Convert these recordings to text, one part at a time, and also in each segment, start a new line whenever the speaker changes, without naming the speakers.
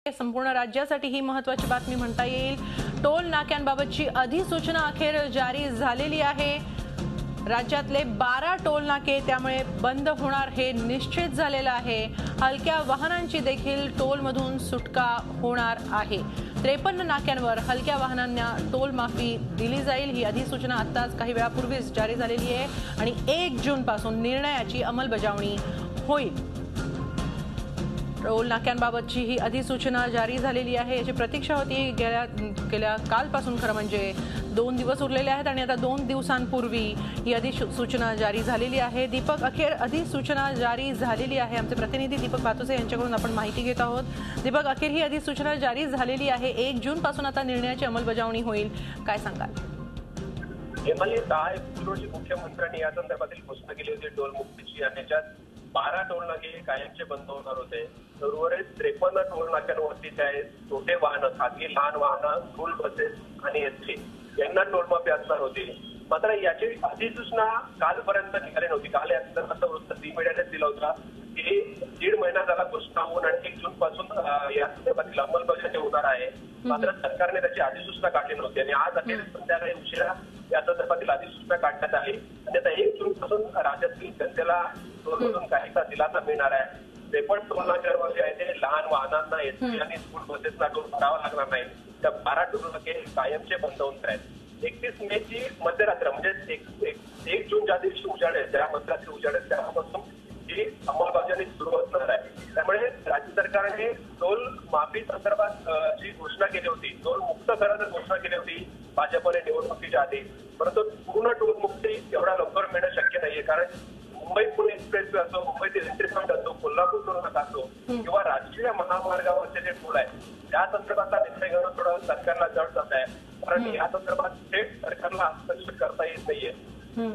संपूर्ण राज्यासाठी ही महत्त्वाची बातमी म्हणता येईल। टोल नाक्यांबाबतची अधिसूचना अखेर जारी झालेली आहे। राज्यातले 12 टोल नाके त्यामुळे बंद होणार हे निश्चित झालेलं आहे। हलक्या वाहनांची देखील टोलमधून सुटका होणार आहे। 53 नाक्यांवर हलक्या वाहनांना टोल माफी दिली जाईल। ही अधिसूचना आताच काही वेळापूर्वीच जारी झालेली आहे आणि 1 जून पासून निर्णयाची अंमलबजावणी होईल। टोल नाक्यांबाबतची ही अधिसूचना जारी झालेली आहे। याची प्रतीक्षा होती गेल्या कालपासून, खरं म्हणजे 2 दिवस उरलेले आहेत आणि आता 2 दिवसांपूर्वी ही अधिसूचना जारी झालेली आहे। दीपक, अखेर अधिसूचना जारी झालेली आहे। आमचे प्रतिनिधी दीपक बातुसे यांच्याकडून आपण माहिती घेत आहोत। दीपक, अखेर ही अधिसूचना जारी झालेली आहे। 1 जून पासून आता निर्णयाची अंमलबजावणी होईल, काय सांगाल?
हेमली 10 एप्रिल रोजी मुख्यमंत्र्यांनी या संदर्भातील घोषणा केली होती टोल मुक्तीची आणि त्यात 12 टोल नाके कायमचे बंद होणार होते। उर्वरित 53 टोल नाक्यांवरती छोटे वाहन, खासगी लहान वाहन, स्कूल बसेस आणि एसटी यांना टोल माफी असणार होती। मात्र याची अधिसूचना कालपर्यंत निघाली नव्हती। काल या संदर्भात वृत्त झी मीडियाने दिलं होतं की 1.5 महिना झाला घोषणा होऊन आणि 1 जून पासून या संदर्भातील अंमलबजावणी होणार आहे। मात्र सरकारने त्याची अधिसूचना काढली नव्हती आणि आज अखेर संध्याकाळी उशिरा या संदर्भातील अधिसूचना काढण्यात आली आणि आता 1 जून पासून राज्यातील जनतेला टोलमधून काहीसा दिलासा मिळणार आहे। 53 टोल नाक्यांवर जे आहे ते लहान वाहनांना, एसटी आणि स्कूल बसेसना टोल भरावा लागणार नाही। त्या 12 टोल नाके कायमचे बंद होणार आहेत। 31 मे ची मध्यरात्र म्हणजे 1 जून ज्या दिवशी उजाडेल, ज्या मध्यरात्री उजाडेल त्यापासून ही अंमलबजावणी सुरू होणार आहे। त्यामुळे राज्य सरकारने टोल माफी संदर्भात जी घोषणा केली होती, टोल मुक्त करायची घोषणा केली होती भाजपने निवडणुकीच्या आधी, परंतु पूर्ण टोल मुक्ती एवढा लवकर मिळणं शक्य नाहीये। कारण मुंबई पुणे एक्सप्रेसवे असो, मुंबईतील एंट्री पॉईंट असो, कोल्हापूर टोल नाका असो किंवा राष्ट्रीय महामार्गावरचे जे टोल आहेत त्या संदर्भातला निर्णय घेणं थोडं सरकारला जड जात आहे। कारण या संदर्भात थेट सरकारला हस्तक्षेप करता येत नाहीये।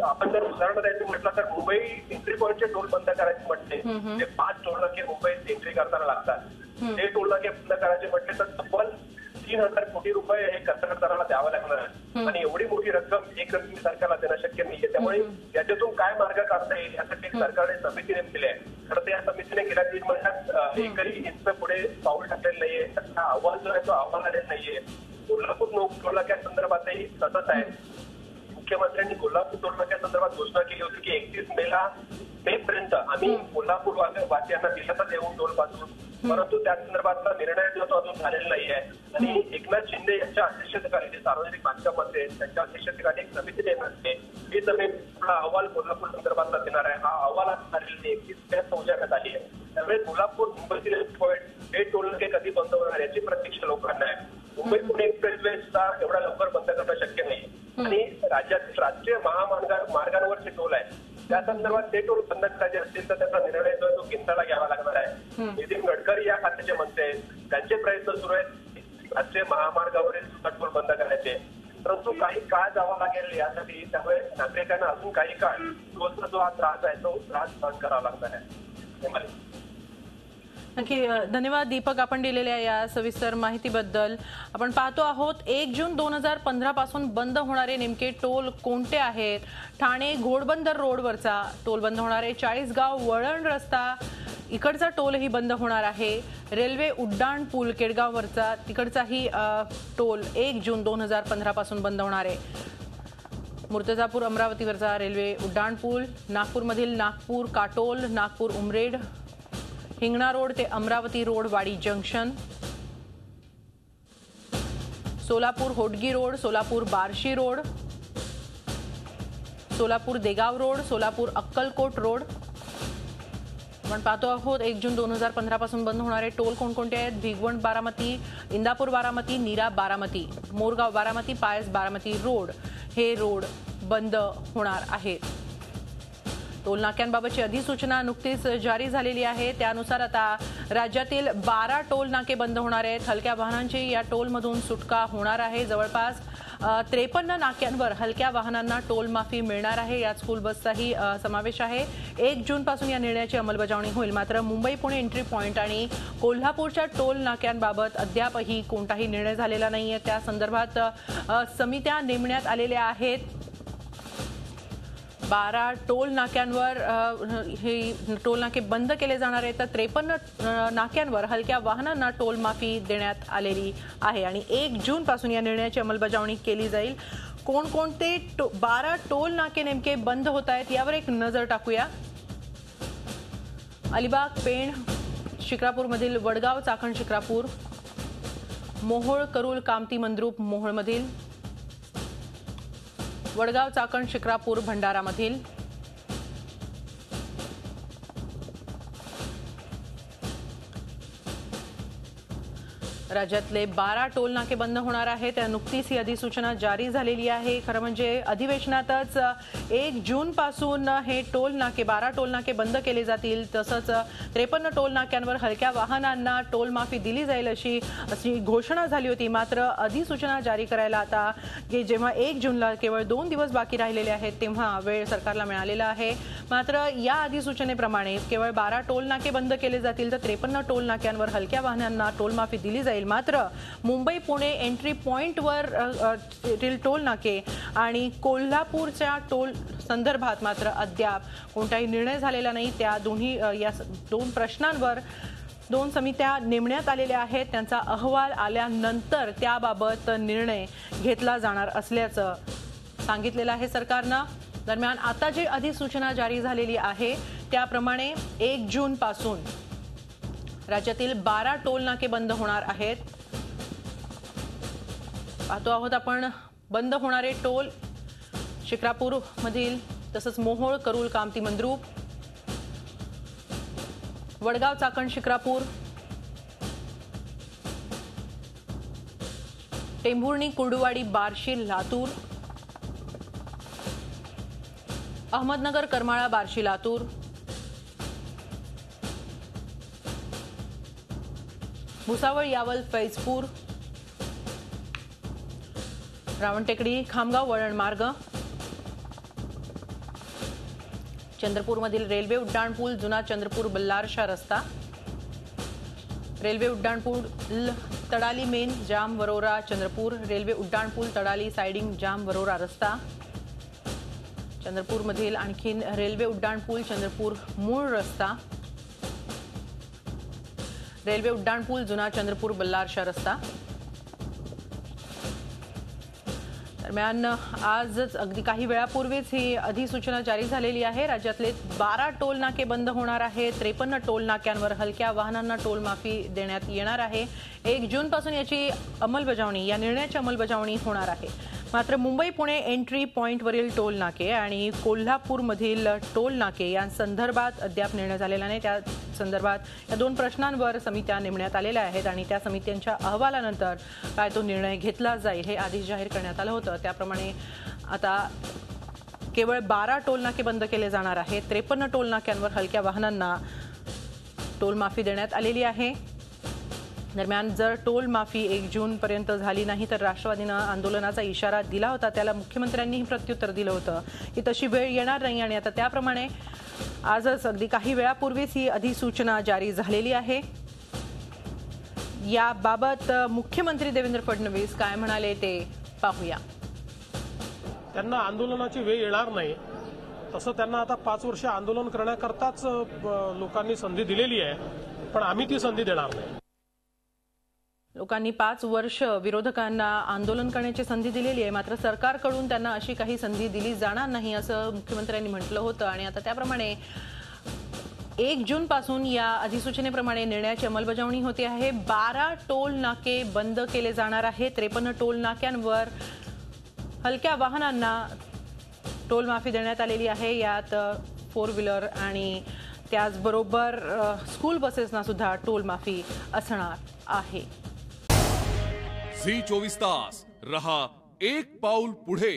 आपण जर उदाहरण द्यायचं म्हटलं तर मुंबई एंट्री पॉईंटचे टोल बंद करायचे म्हटले ते 5 टोल नाके मुंबईत एंट्री करताना लागतात। ते टोल नाके बंद करायचे म्हटले तर तब्बल 3000 कोटी रुपये हे कंत्राटदाराला द्यावं लागणार आहे आणि एवढी मोठी रक्कम एकरकमी सरकारला देणं शक्य नाहीये। त्यामुळे याच्यातून काय मार्ग काढता येईल यासाठी सरकारने समिती नेमली आहे। खरं तर या समितीने गेल्या 3 महिन्यात एकही इंच पुढे पाऊल टाकलेलं नाहीये। त्याचा अहवाल जो आहे तो अहवाल आलेला नाहीये। कोल्हापूर टोल नाक्या संदर्भातही तसंच आहे। मुख्यमंत्र्यांनी कोल्हापूर टोल नाक्या संदर्भात घोषणा केली होती की 31 मे पर्यंत आम्ही कोल्हापूर वासियांना दिलासा देऊ टोल पासून, परंतु त्या संदर्भातला निर्णय जो तो अजून झालेला नाही आहे। आणि एकनाथ शिंदे यांच्या अध्यक्षतेखाली जे सार्वजनिक बांधकाम मंत्री आहेत त्यांच्या अध्यक्षतेखाली एक समिती नेमण्यात आली आहे। ही समिती अहवाल कोल्हापूर संदर्भातला देणार आहे। हा अहवाल झालेली 31 मे उजाडण्यात आली आहे। त्यामुळे कोल्हापूर मुंबईतील हे टोल नाके कधी बंद होणार याची प्रतीक्षा लोकांना आहे। मुंबई पुणे एक्सप्रेसवेचा एवढा लवकर बंद करणं शक्य नाही आणि राज्यातील राष्ट्रीय महामार्गांवरचे टोल आहेत त्या संदर्भात ते टोल बंद करायचे असतील तर त्याचा निर्णय जो आहे तो केंद्राला घ्यावा लागणार आहे। नितीन गडकरी या खात्याचे मंत्री आहेत, त्यांचे प्रयत्न सुरू आहेत राष्ट्रीय महामार्गावरील टोल बंद करायचे, परंतु काही काळ जावा लागेल यासाठी। त्यामुळे नागरिकांना अजून काही काळ टोलचा जो हा त्रास आहे तो त्रास सहन करावा लागणार आहे।
नक्की धन्यवाद दीपक, आपण दिलेल्या या सविस्तर माहितीबद्दल। आपण पाहतो आहोत 1 जून 2015 पासून बंद होणारे नेमके टोल कोणते आहेत। ठाणे घोडबंदर रोडवरचा टोल बंद होणार आहे। 40गाव वळण रस्ता इकडचा टोलही बंद होणार आहे। रेल्वे उड्डाण पूल केडगाववरचा तिकडचाही टोल 1 जून 2015 पासून बंद होणार आहे। मुर्तजापूर अमरावतीवरचा रेल्वे उड्डाण पूल, नागपूरमधील नागपूर काटोल, नागपूर उमरेड, हिंगणा रोड ते अमरावती रोड वाडी junction, Solapur Hodgi road, Solapur Barshi road, Solapur Degaon road, Solapur Akkalkot road. आपण पाहतो आहोत 1 जून 2015 पासून बंद होणारे टोल कोणकोणते आहेत। भिगवण बारामती, इंदापूर बारामती, नीरा बारामती, मोरगाव बारामती, पायस बारामती रोड हे रोड बंद होणार आहेत। टोल नाक्यांबाबतची अधिसूचना नुकतीच जारी झालेली आहे। त्यानुसार आता राज्यातील 12 टोल नाके बंद होणार आहेत। हलक्या वाहनांची या टोलमधून सुटका होणार आहे। जवळपास 53 नाक्यांवर हलक्या वाहनांना टोल माफी मिळणार आहे। यात स्कूल बसचाही समावेश आहे। 1 जून पासून या निर्णयाची अंमलबजावणी होईल। मात्र मुंबई पुणे एंट्री पॉईंट आणि कोल्हापूरच्या टोल नाक्यांबाबत अद्यापही कोणताही निर्णय झालेला नाहीये। त्या संदर्भात समित्या नेमण्यात आलेल्या आहेत। 12 टोल नाक्यांवर हे टोल नाके बंद केले जाणार आहेत, तर 53 नाक्यांवर हलक्या वाहनांना टोल माफी देण्यात आलेली आहे आणि 1 जून पासून या निर्णयाची अंमलबजावणी केली जाईल. कोणकोणते 12 टोल नाके नेमके बंद होत आहेत यावर एक नजर टाकूया. अलिबाग, पेण, शिक्रापूरमधील वडगाव, चाकण, शिक्रापूर, मोहोळ, करूल, कामती, मंद्रुप, मोहोळमधील, वडगाव, चाकण, शिक्रापूर, भंडारामधील, राज्यातले 12 टोल नाके बंद होणार आहेत. त्या नुकतीच ही अधिसूचना जारी झालेली आहे. खरं म्हणजे अधिवेशनातच 1 जून पासून हे टोल नाके 12 टोल नाके बंद केले जातील. तसंच 53 टोल नाक्यांवर हलक्या वाहनांना टोल माफी दिली जाईल अशी घोषणा झाली होती. मात्र अधिसूचना जारी करायला आता जेव्हा 1 जूनला केवळ 2 दिवस बाकी राहिलेले आहेत तेव्हा वेळ सरकारला मिळालेला आहे. मात्र या अधिसूचनेप्रमाणे केवळ 12 टोल नाके बंद केले जातील, तर 53 टोल नाक्यांवर हलक्या वाहनांना टोल माफी दिली जाईल. मात्र मुंबई पुणे एंट्री पॉइंटवर टोल नाके आणि कोल्हापूरच्या टोल संदर्भात मात्र अद्याप कोणताही निर्णय झालेला नाही. त्या या 2 प्रश्नांवर 2 समित्या नेमण्यात आलेल्या आहेत. त्यांचा अहवाल आल्यानंतर त्याबाबत निर्णय घेतला जाणार असल्याचं सांगितलेलं आहे सरकारनं. दरम्यान आता जी अधिसूचना जारी झालेली आहे त्याप्रमाणे 1 जून पासून राज्यातील 12 टोल नाके बंद होणार आहेत. पाहतो आहोत आपण बंद होणारे टोल शिक्रापूर मधील, तसंच मोहोळ, करूल, कामती, मंद्रुप, वडगाव, चाकण, शिक्रापूर, टेंभुर्णी, कुर्डुवाडी, बार्शी, लातूर, अहमदनगर, करमाळा, बार्शी, लातूर, भुसावळ, यावल, फैजपूर, रावणटेकडी, खामगाव, वळण मार्ग, चंद्रपूरमधील रेल्वे उड्डाणपूल, जुना चंद्रपूर बल्लारशा रस्ता, रेल्वे उड्डाणपूल तडाली मेन, जाम, वरोरा, चंद्रपूर, रेल्वे उड्डाणपूल तडाली साइडिंग, जाम, वरोरा रस्ता, चंद्रपूरमधील आणखीन रेल्वे उड्डाणपूल चंद्रपूर मूळ रस्ता, रेल्वे उड्डाणपूल जुना चंद्रपूर बल्लारशा रस्ता. दरम्यान आजच अगदी काही वेळापूर्वीच ही अधिसूचना जारी झालेली आहे. राज्यातले 12 टोल नाके बंद होणार आहेत. 53 टोल नाक्यांवर हलक्या वाहनांना टोल माफी देण्यात येणार आहे. 1 जून पासून याची अंमलबजावणी, या निर्णयाची अंमलबजावणी होणार आहे. मात्र मुंबई पुणे एंट्री पॉइंटवरील टोल नाके आणि कोल्हापूरमधील टोल नाके यांसंदर्भात अद्याप निर्णय झालेला नाही. त्या संदर्भात या 2 प्रश्नांवर समित्या नेमण्यात आलेल्या आहेत आणि त्या समित्यांच्या अहवालानंतर काय तो निर्णय घेतला जाईल हे आधीच जाहीर करण्यात आलं होतं. त्याप्रमाणे आता केवळ 12 टोल नाके बंद केले जाणार आहेत. 53 टोल नाक्यांवर हलक्या वाहनांना टोल माफी देण्यात आलेली आहे. दरम्यान जर टोल माफी 1 जून पर्यंत झाली नाही तर राष्ट्रवादीनं आंदोलनाचा इशारा दिला होता. त्याला मुख्यमंत्र्यांनीही प्रत्युत्तर दिलं होतं की तशी वेळ येणार नाही आणि आता त्याप्रमाणे आजच अगदी काही वेळापूर्वीच ही अधिसूचना जारी झालेली आहे. याबाबत मुख्यमंत्री देवेंद्र फडणवीस काय म्हणाले ते पाहूया.
त्यांना आंदोलनाची वेळ येणार नाही, तसं त्यांना आता 5 वर्ष आंदोलन करण्याकरताच लोकांनी संधी दिलेली आहे, पण आम्ही ती संधी देणार नाही.
लोकांनी 5 वर्ष विरोधकांना आंदोलन करण्याची संधी दिलेली आहे, मात्र सरकारकडून त्यांना अशी काही संधी दिली जाणार नाही असं मुख्यमंत्र्यांनी म्हटलं होतं. आणि आता त्याप्रमाणे 1 जून पासून या अधिसूचनेप्रमाणे निर्णयाची अंमलबजावणी होते आहे. 12 टोल नाके बंद केले जाणार आहेत. 53 टोल नाक्यांवर हलक्या वाहनांना टोल माफी देण्यात आलेली आहे. यात 4 व्हीलर आणि त्याचबरोबर स्कूल बसेसना सुद्धा टोल माफी असणार आहे.
झी 24 तास रहा एक पाऊल पुढे.